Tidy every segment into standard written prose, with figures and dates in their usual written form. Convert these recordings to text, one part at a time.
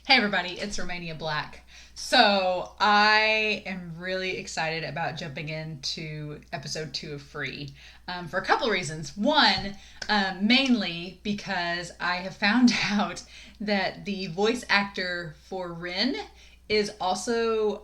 Hey everybody, it's Romania Black. So I am really excited about jumping into episode 2 of Free for a couple of reasons. One, mainly because I have found out that the voice actor for Rin is also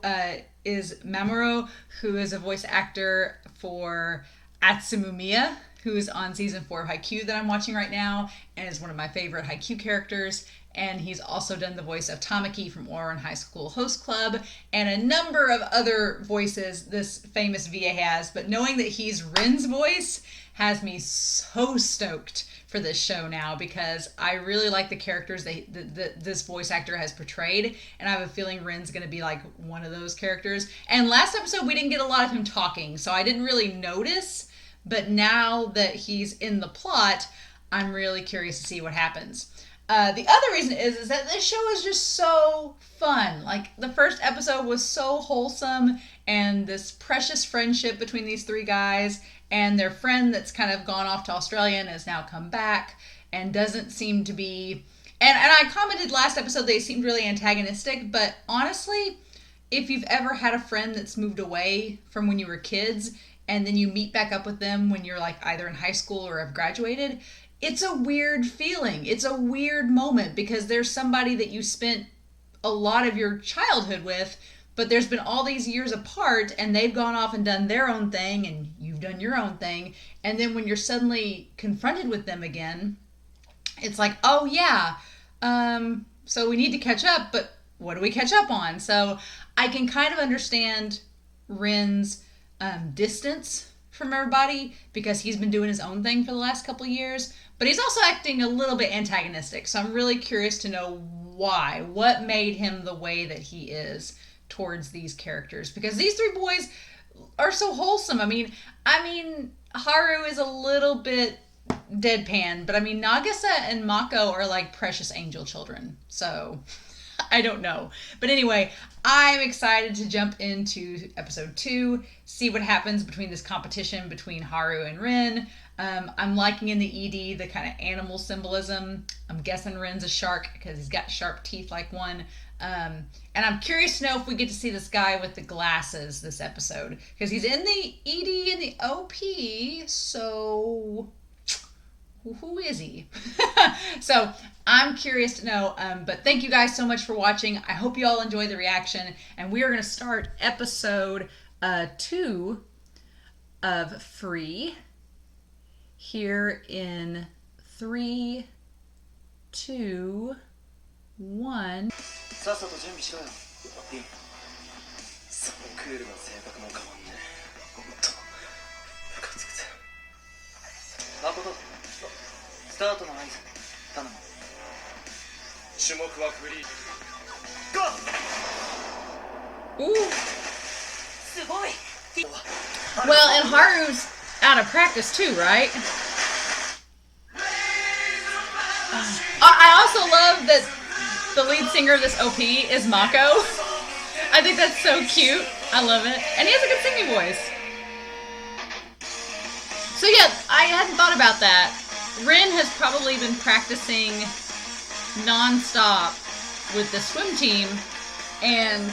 is Mamoru, who is a voice actor for Atsumu who is on season 4 of Haikyuu that I'm watching right now and is one of my favorite Haikyuu characters. And he's also done the voice of Tamaki from Ouran High School Host Club and a number of other voices this famous VA has. But knowing that he's Rin's voice has me so stoked for this show now because I really like the characters that this voice actor has portrayed, and I have a feeling Rin's going to be like one of those characters. And last episode we didn't get a lot of him talking, so I didn't really notice, but now that he's in the plot, I'm really curious to see what happens. The other reason is that this show is just so fun. Like, the first episode was so wholesome, and this precious friendship between these three guys and their friend that's kind of gone off to Australia and has now come back and doesn't seem to be... And I commented last episode they seemed really antagonistic, but honestly, if you've ever had a friend that's moved away from when you were kids and then you meet back up with them when you're like either in high school or have graduated, it's a weird feeling. It's a weird moment because there's somebody that you spent a lot of your childhood with, but there's been all these years apart and they've gone off and done their own thing and you've done your own thing. And then when you're suddenly confronted with them again, it's like, oh yeah, so we need to catch up, but what do we catch up on? So I can kind of understand Rin's distance from everybody because he's been doing his own thing for the last couple of years, but he's also acting a little bit antagonistic. So I'm really curious to know why. What made him the way that he is towards these characters? Because these three boys are so wholesome. I mean, Haru is a little bit deadpan, but I mean, Nagisa and Mako are like precious angel children. So I don't know. But anyway, I'm excited to jump into episode 2, see what happens between this competition between Haru and Rin. I'm liking in the ED the kind of animal symbolism. I'm guessing Rin's a shark because he's got sharp teeth like one. And I'm curious to know if we get to see this guy with the glasses this episode because he's in the ED and the OP, so who is he? So I'm curious to know, but thank you guys so much for watching. I hope you all enjoy the reaction, and we are going to start episode 2 of Free here in 3, 2, 1. さっさと準備しろよ。いい。そのクールな性格も変わんね。ほんとムカつくぜ。誠、スタートの合図頼む。種目はフリー。ゴー。Ooh. すごい。Well, and Haru's out of practice too, right? I also love that the lead singer of this OP is Mako. I think that's so cute. I love it. And he has a good singing voice. So yeah, I hadn't thought about that. Rin has probably been practicing non-stop with the swim team, and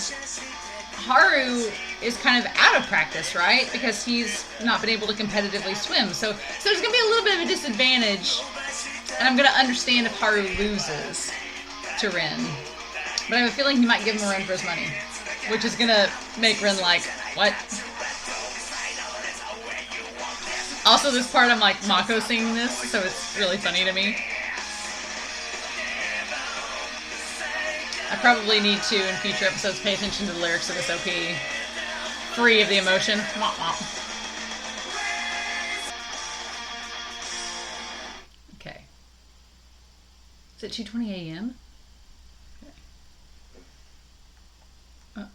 Haru is kind of out of practice, right? Because he's not been able to competitively swim. So there's going to be a little bit of a disadvantage, and I'm going to understand if Haru loses to Rin. But I have a feeling he might give him a run for his money, which is going to make Rin like, what? Also, this part I'm like Mako singing this, so it's really funny to me. I probably need to, in future episodes, pay attention to the lyrics of this OP. Free of the emotion. Womp womp. Okay. Is it 2:20 a.m.? Okay.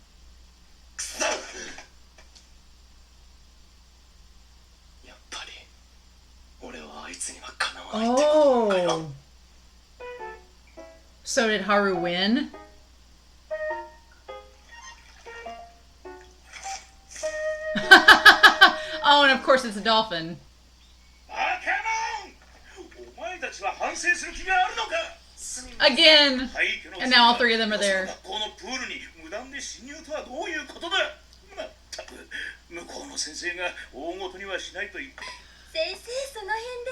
Oh. So did Haru win? Oh, and of course it's a dolphin. Again! And now all three of them are there. 向こうの先生が大ごとにはしないと言って。先生その辺で。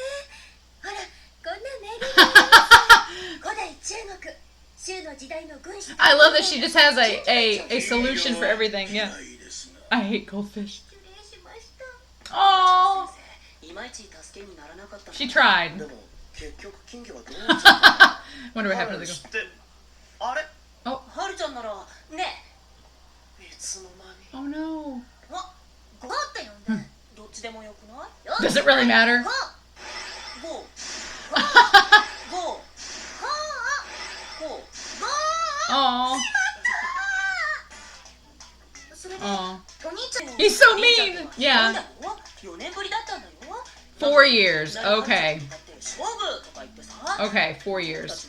ほら、こんなメールがあります。古代中国、州の時代の軍師。I love that she just has a solution for everything. Yeah. I hate goldfish. Oh. She tried. Wonder what happened to the goldfish. Oh. Oh no. Does it really matter? Oh. Oh. He's so mean. Yeah. 4 years. Okay. Okay, 4 years.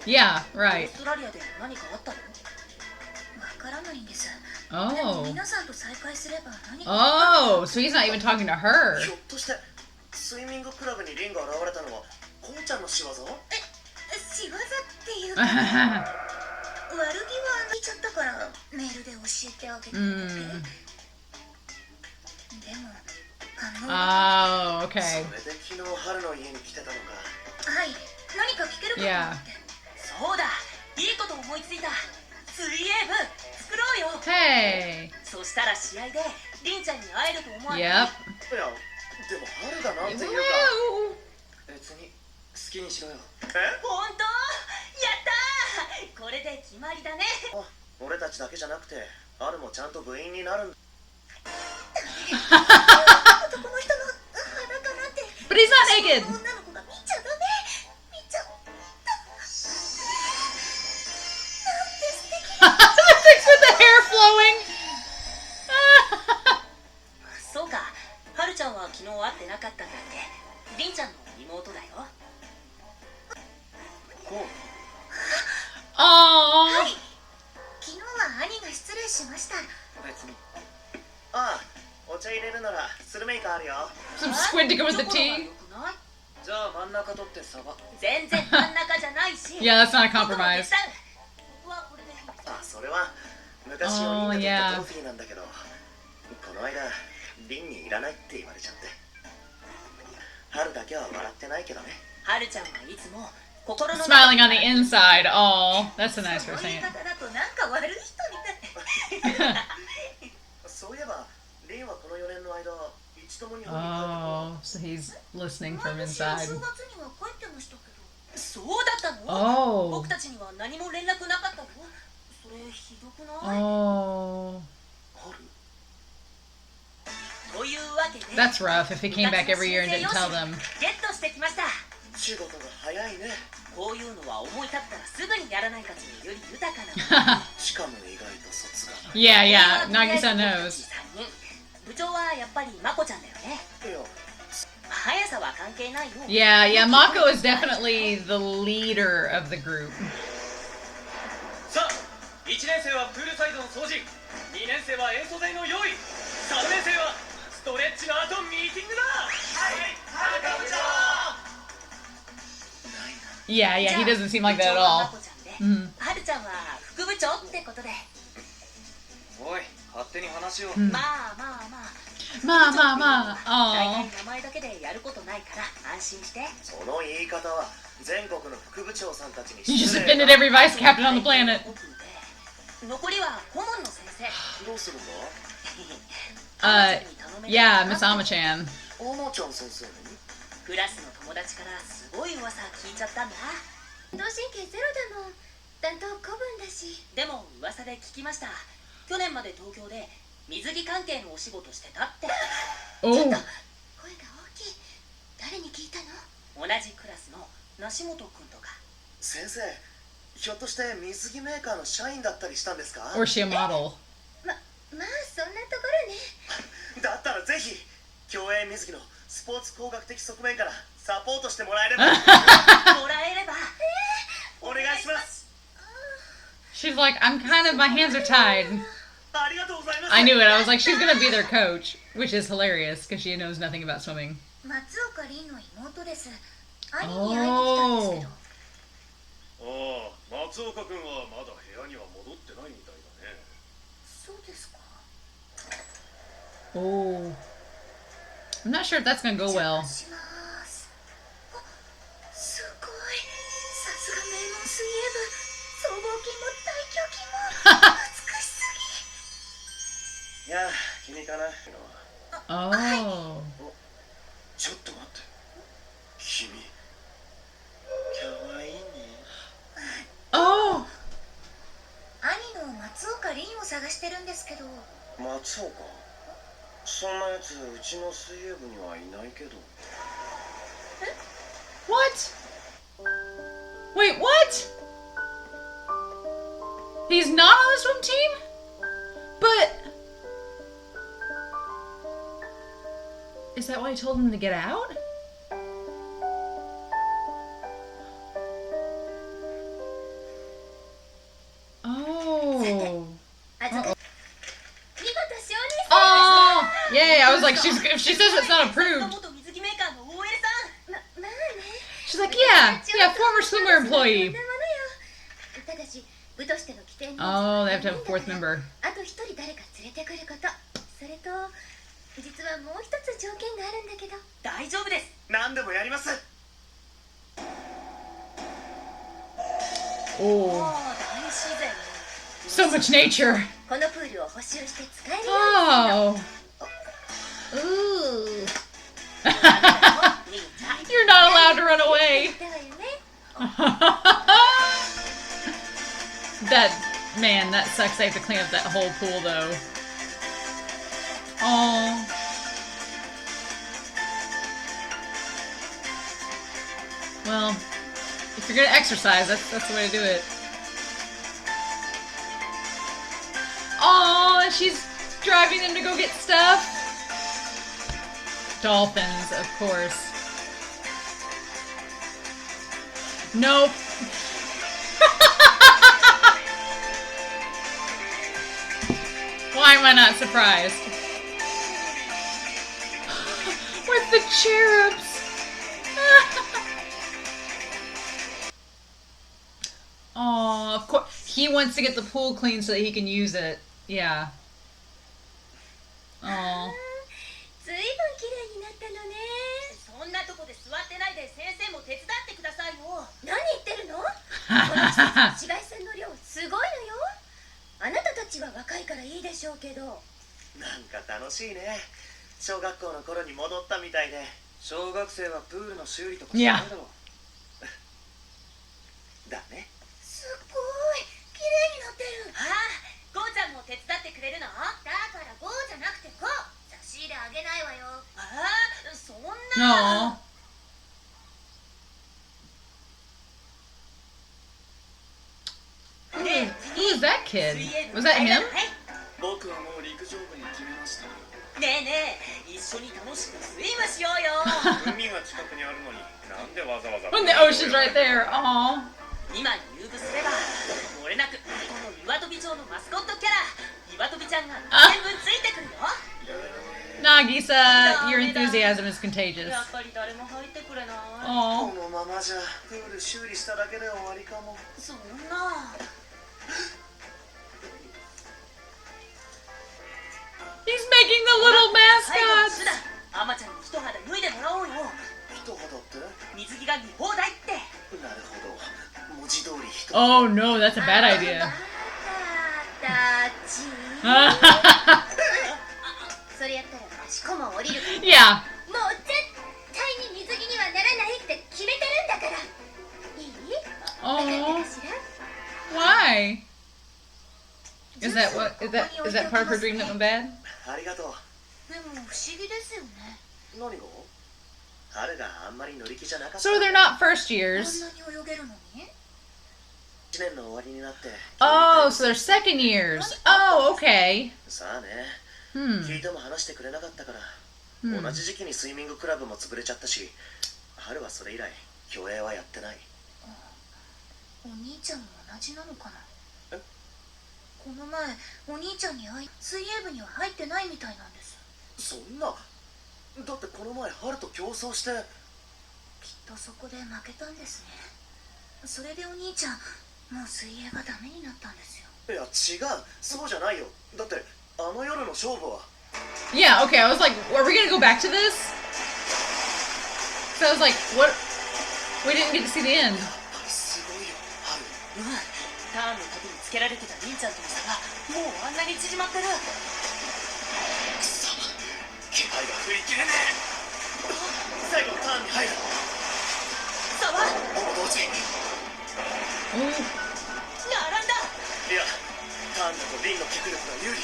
Yeah, right. Oh. Oh, so he's not even talking to her. Oh, okay. Yeah. Hey. Yep. But he's not naked. With the hair flowing. Oh. Some squid to go with the tea. Yeah, that's not a compromise. Oh, yeah. Smiling on the inside. Oh, that's a nice way of saying it. Oh, so he's listening from inside. Oh. Oh. That's rough if he came back every year and didn't tell them. Yeah, Nagisa knows. Yeah, Mako is definitely the leader of the group. Yeah, he doesn't seem like that at all. Mm-hmm. Oh. You just offended every vice captain on the planet. Yeah, Miss Ama-chan. Oh. Or is she a model? She's like, my hands are tied. ありがとうございます。 I knew it. I was like, she's gonna be their coach, which is hilarious because she knows nothing about swimming. 松岡凛の妹です。兄に会いに来たんですけど。ああ、松岡君はまだ部屋には戻ってないみたいだね。そうですか。Oh, I'm not sure if that's gonna go well. すごい。さすが名門水泳部。僧帽筋も大胸筋も美しすぎ。いや、君かな。Oh. ちょっと待って。君。可愛いね。Oh. 兄の松岡凛を探してるんですけど。松岡？そんなやつうちの水泳部にはいないけど。What? Wait, what? He's not on the swim team? But is that why he told him to get out? Oh. Uh-oh. Oh, yay! I was like, if she says it's not approved. She's like, yeah, former swimmer employee. Oh, they have to have a fourth member. Oh, so much nature. Oh. Ooh. You're not allowed to run away. That sucks. They have to clean up that whole pool, though. Oh. Well, if you're gonna exercise, that's the way to do it. Oh, and she's driving them to go get stuff. Dolphins, of course. Nope. Why am I not surprised? With the cherubs. Oh, of course. He wants to get the pool clean so that he can use it. Yeah. Oh. ずいぶん綺麗になったのね。そんなとこで座ってないで先生も手伝ってくださいよ。何言ってるの？この季節の紫外線の量すごいのよ。あなたたちは若いからいいでしょうけど。なんか楽しいね。小学校の頃に戻ったみたいで。小学生はプールの修理とかしないだろう。だね。すごい綺麗になってる。ああ、ゴーちゃんも手伝ってくれるの？だからゴーじゃなくてゴー。差し入れあげないわよ。ああ、そんな。Who is that kid? Was that him? 僕はもう陸上部に決めました。ねえねえ、一緒に楽しくスイムしようよ。海が近くにあるのに、なんでわざわざ。When the ocean's right there. Aw. 今入部すれば、漏れなくこの岩飛町のマスコットキャラ、岩飛ちゃんが全部ついてくるよ。Nagisa, your enthusiasm is contagious. やっぱり誰も入ってくれない。Aw. このままじゃプール修理しただけで終わりかも。そんな。He's making the little mascots. アマちゃんに一肌脱いでもらおうよ。一肌って水着が見放題って。なるほど。文字通り一肌。Oh no, that's a bad idea. それやったら足こも降りる。Yeah. もう絶対に水着にはならないって決めてるんだから。いい？わかったかしら？ Why? Is that part of her dream that went bad? ありがとう。でも不思議ですよね。何が？春があんまり乗り気じゃなかった。So they're not first years. こんなに泳げるのに？1年の終わりになって。Oh, so they're second years. Oh, okay. さあね。Hmm. 聞いても話してくれなかったから。同じ時期にスイミングクラブも潰れちゃったし、春はそれ以来競泳はやってない。お兄ちゃんも同じなのかな？この前お兄ちゃんに会い、水泳部には入ってないみたいなんです。そんな。だってこの前ハルと競争して。きっとそこで負けたんですね。それでお兄ちゃんもう水泳がダメになったんですよ。いや違う、そうじゃないよ。だってあの夜の勝負は。 Yeah, okay, I was like, are we gonna go back to this? So I was like, what? We didn't get to see the end. やっぱりすごいよハル。ターンの時につけられてたリンちゃんとの差がもうあんなに縮まってる。くそ、気配が振り切れねえ。最後のターンに入る。差はほぼ同時。Oh. 並んだ。いや、ターンだとリンの脚力が有利。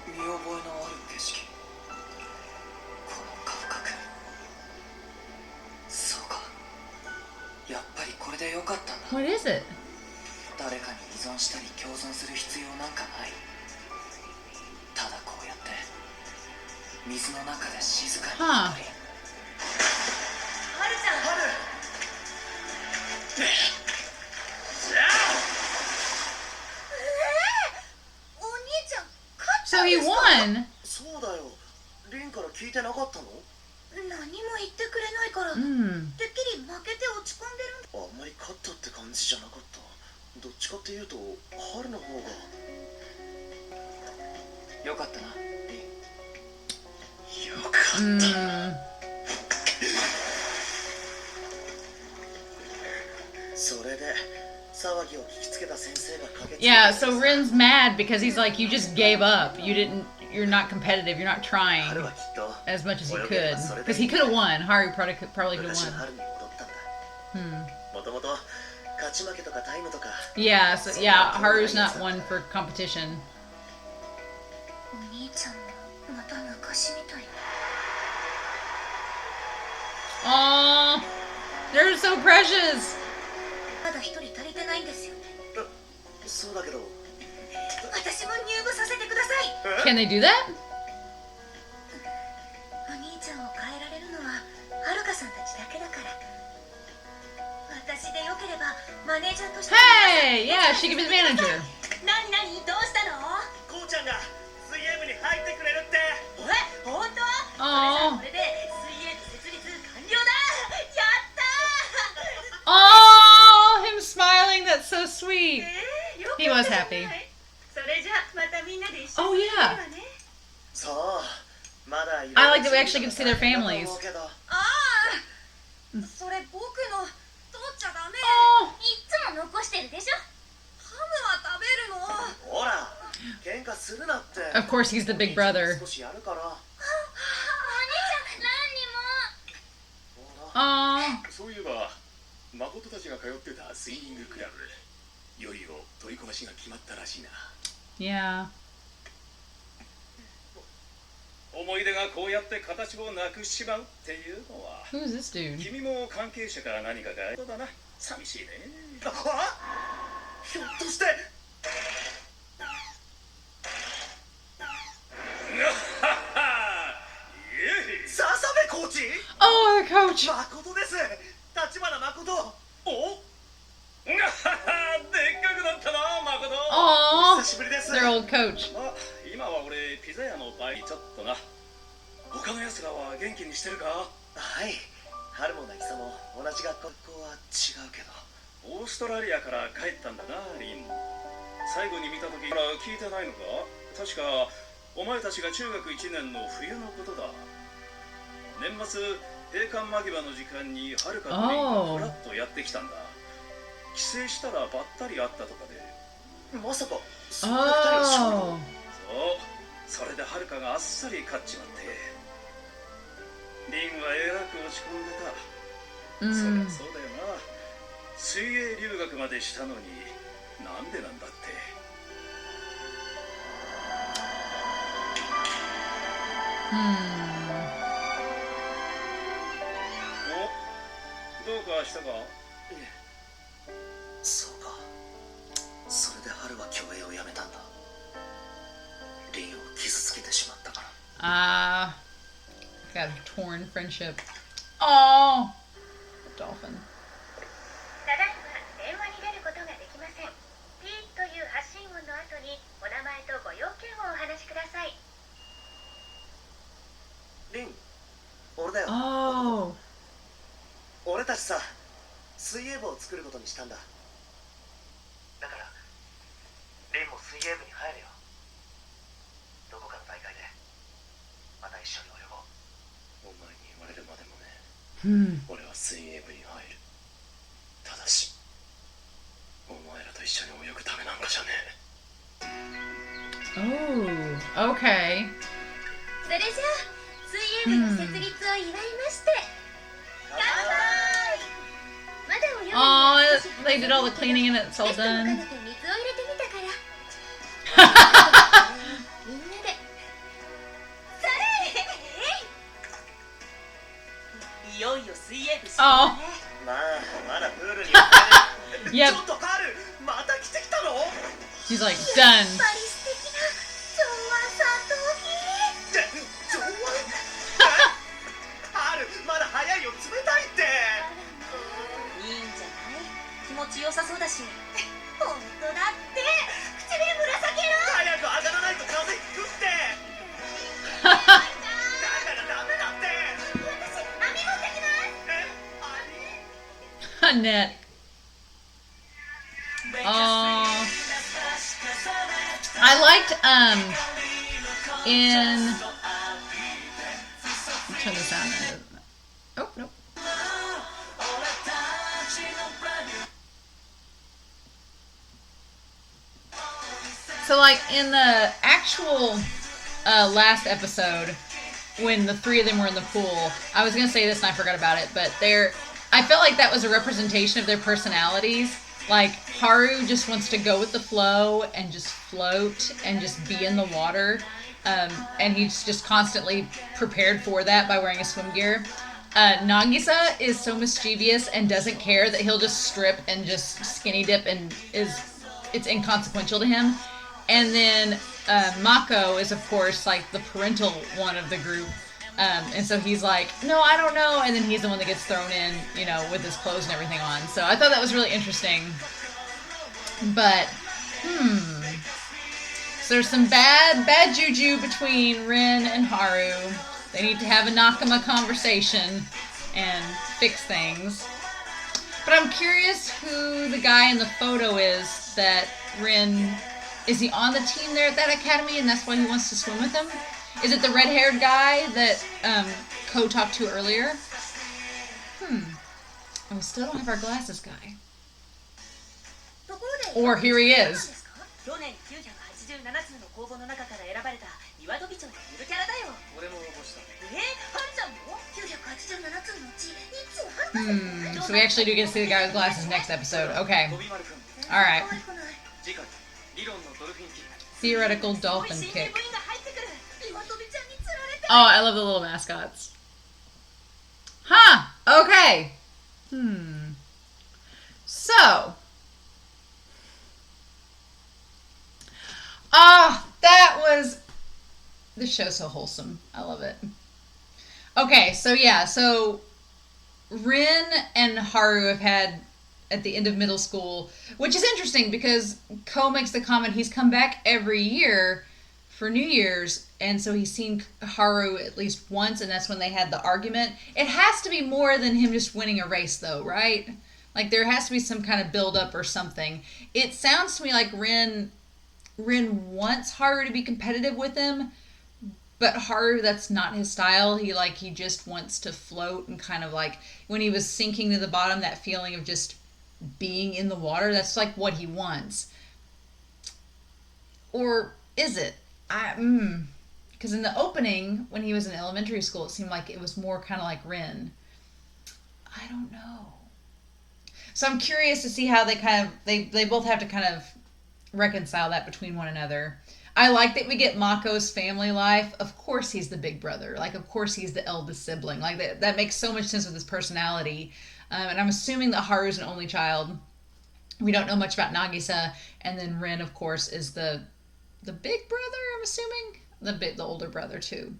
見覚えのある景色。この感覚。そうか、やっぱりこれでよかったんだ。 What is it? 誰かに依存したり共存する必要なんかない。ただこうやって水の中で静かにはあ一人。はるちゃん。ハル。お兄ちゃん勝 So ったん he ですか。 won. そうだよ、リンから聞いてなかったの？何も言ってくれないから、Mm. てっきり負けて落ち込んでるんだ。あんまり勝ったって感じじゃなかった。どっちかっていうとハルの方が。よかったな、リン。よかった。Mm. それで騒ぎを聞きつけた先生が駆けつけて。 Yeah, so Rin's mad because he's like, you just gave up. You're not competitive. You're not trying ハルはきっと as much as you could. Because he could have won. Haru probably could 昔 have ハ won. ルに戻ったんだ。 Hmm. もともと勝ち負けとかタイムとか。 Yeah, so yeah, Haru's not one for competition. お兄ちゃんもまた昔みたい。 Aww, they're so precious. まだ一人足りてないんですよね。そうだけど。私も入部させてください。 Can they do that? お兄ちゃんを変えられるのははるかさんたちだけだから。私でよければマネージャーとして。 Hey, yeah, she can be the manager. 何どうしたの？こうちゃんが水泳部に入ってくれるって。え、本当？あーそれじゃあこれで水泳部設立完了だ。やったー。 Oh, him smiling. That's so sweet. よかった He was じゃない。 happy. それじゃあまたみんなで一緒 Oh, に yeah. やるわね。そう、まだ I like that we actually get to see their families. ああ、それ僕の取っちゃダメ。 Oh. いっつも残してるでしょ。ハムは食べるの。ほら、喧嘩するなって。 Of course, he's the big brother. 少しやるから。お兄ちゃん、何にも。 Aww. そういえば誠たちが通ってたスイミングクラブ、いよいよ取り込ましが決まったらしいな。 Yeah. 思い出がこうやって形をなくしちまうっていうのは、 Who is this dude? 君も関係者か何かか。そうだな、寂しいね。あ、ひょっとして。笹部コーチ。 Oh, the coach. 誠です。立花誠。おでっかくなったな、誠。Aww. 久しぶりです。 Their old coach. あ、今は俺ピザ屋のバイトちょっとな。他の奴らは元気にしてるか？はい、春も渚も同じ学校は違うけど。オーストラリアから帰ったんだな、リン。最後に見た時から聞いてないのか？確かお前たちが中学1年の冬のことだ。年末閉館間際の時間にはるかとリンがフラッとやってきたんだ。帰省したらばったり会ったとかで。まさかそんな二人は勝負。 Oh. そう、それではるかがあっさり勝っちまって、リンはえらく落ち込んでた。そり Mm. ゃそうだよな。水泳留学までしたのになんでなんだって。 Hmm. お、どうかしたか？いえ、Got a torn friendship. Oh, dolphin. ただいま電話に出ることができません。ピーという発信音の後にお名前とご用件をお話しください。リン、俺だよ。 Oh. 俺たちさ、水泳部を作ることにしたんだ。だからリンも水泳部に入るよ。どこかの大会でまた一緒に泳ごう。お前に言われるまでもね。俺は水泳部に入る。ただしお前らと一緒に泳ぐためなんかじゃねえ。Oh, okay. それじゃあ水泳部の設立を祝いまして、乾杯。まだ泳ぐに Oh, は少し they did all the cleaning and it's all テストも兼 done. ねて水を入れてみたからみんなでそれいよいよ水泳部始動だね。まあまだプールに行ってね。 Yep. ちょっとハル、また来てきたの？ She's like, や done. っぱり素敵な上腕三頭筋。上腕？ハル、まだ早いよ、冷たいって。いいんじゃない？気持ちよさそうだし。本当だって唇ぶら下げろ。早く上がらないと風邪ひくって。だからダメだって。私網持ってきます。え、網？ Net. Oh. I liked in turn this on. Oh no. So like in the actual last episode when the three of them were in the pool, I was gonna say this and I forgot about it, but I felt like that was a representation of their personalities. Like, Haru just wants to go with the flow and just float and just be in the water. And he's just constantly prepared for that by wearing a swim gear. Nagisa is so mischievous and doesn't care that he'll just strip and just skinny dip and it's inconsequential to him. And then Mako is, of course, like the parental one of the group. And so he's like, no, I don't know. And then he's the one that gets thrown in, you know, with his clothes and everything on. So I thought that was really interesting. But, so there's some bad juju between Rin and Haru. They need to have a Nakama conversation and fix things. But I'm curious who the guy in the photo is that Rin... Is he on the team there at that academy and that's why he wants to swim with them? Is it the red-haired guy that Ko talked to earlier? Oh, we still don't have our glasses guy. Or here he is. 去年987つの公募の中から選ばれた岩飛町のゆるキャラだよ。俺も応募した。ハルちゃんも987つのうちいつも So we actually do get to see the guy with glasses next episode. Okay. Alright. 次回理論のドルフィンキック。 Theoretical dolphin 新 kick. 部員が入ってくる。岩飛ちゃんに釣られて。 Oh, I love the little mascots. Huh. Okay. So. That was... This show's so wholesome. I love it. Okay, so yeah, so Rin and Haru have had at the end of middle school, which is interesting because Ko makes the comment he's come back every year for New Year's, and so he's seen Haru at least once, and that's when they had the argument. It has to be more than him just winning a race, though, right? Like, there has to be some kind of build-up or something. It sounds to me like Rin wants Haru to be competitive with him, but Haru, that's not his style. He just wants to float and kind of like, when he was sinking to the bottom, that feeling of just being in the water, that's like what he wants. Or is it? Because in the opening, when he was in elementary school, it seemed like it was more kind of like Rin. I don't know. So I'm curious to see how they both have to kind of reconcile that between one another. I like that we get Mako's family life. Of course he's the big brother. Like, of course he's the eldest sibling. Like, that makes so much sense with his personality. And I'm assuming that Haru's an only child. We don't know much about Nagisa. And then Rin, of course, is the big brother, I'm assuming? The older brother, too.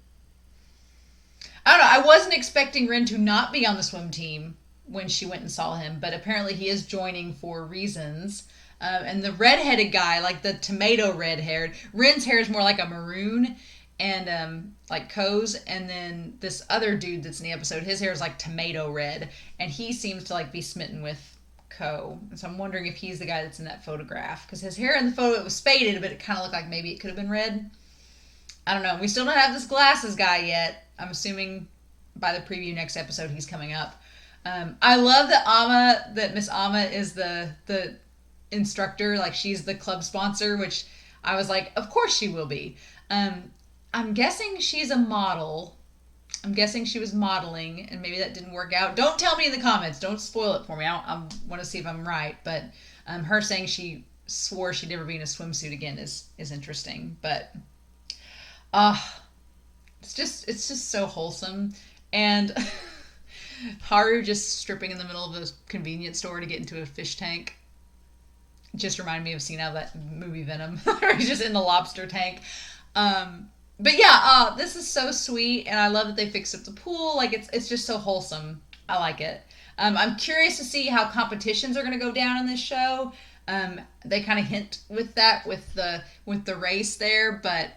I don't know. I wasn't expecting Rin to not be on the swim team when she went and saw him, but apparently he is joining for reasons. And the redheaded guy, like the tomato red haired, Rin's hair is more like a maroon and like Ko's, and then this other dude that's in the episode, his hair is like tomato red, and he seems to like be smitten with Ko. And so I'm wondering if he's the guy that's in that photograph, because his hair in the photo, it was faded, but it kind of looked like maybe it could have been red. I don't know. We still don't have this glasses guy yet. I'm assuming by the preview next episode he's coming up. I love that Miss Ama is the instructor, like she's the club sponsor, which I was like, of course she will be. I'm guessing she's a model. I'm guessing she was modeling, and maybe that didn't work out. Don't tell me in the comments. Don't spoil it for me. I want to see if I'm right. But her saying she swore she'd never be in a swimsuit again is interesting. But it's just so wholesome. And Haru just stripping in the middle of a convenience store to get into a fish tank just reminded me of a scene out of that movie Venom, where he's just in the lobster tank. But yeah, this is so sweet, and I love that they fixed up the pool. Like it's just so wholesome. I like it. I'm curious to see how competitions are going to go down in this show. They kind of hint with that with the race there, but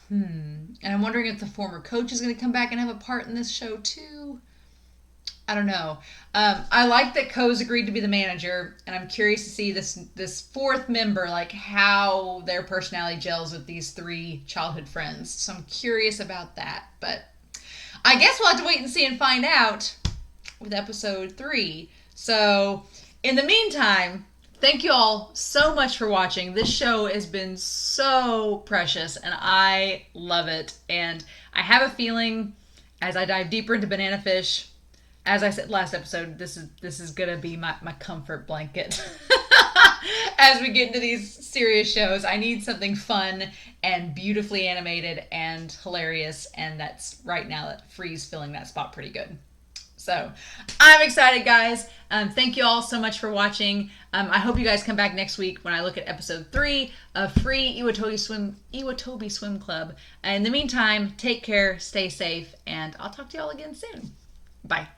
and I'm wondering if the former coach is going to come back and have a part in this show too. I don't know. I like that Ko's agreed to be the manager, and I'm curious to see this fourth member, like how their personality gels with these three childhood friends. So I'm curious about that. But I guess we'll have to wait and see and find out with episode 3. So in the meantime, thank you all so much for watching. This show has been so precious, and I love it. And I have a feeling as I dive deeper into Banana Fish, as I said last episode, this is gonna be my comfort blanket. As we get into these serious shows, I need something fun and beautifully animated and hilarious, and that's right now that Free's filling that spot pretty good. So I'm excited, guys. Thank you all so much for watching. I hope you guys come back next week when I look at episode 3 of Free Iwatobi Swim Club. In the meantime, take care, stay safe, and I'll talk to y'all again soon. Bye.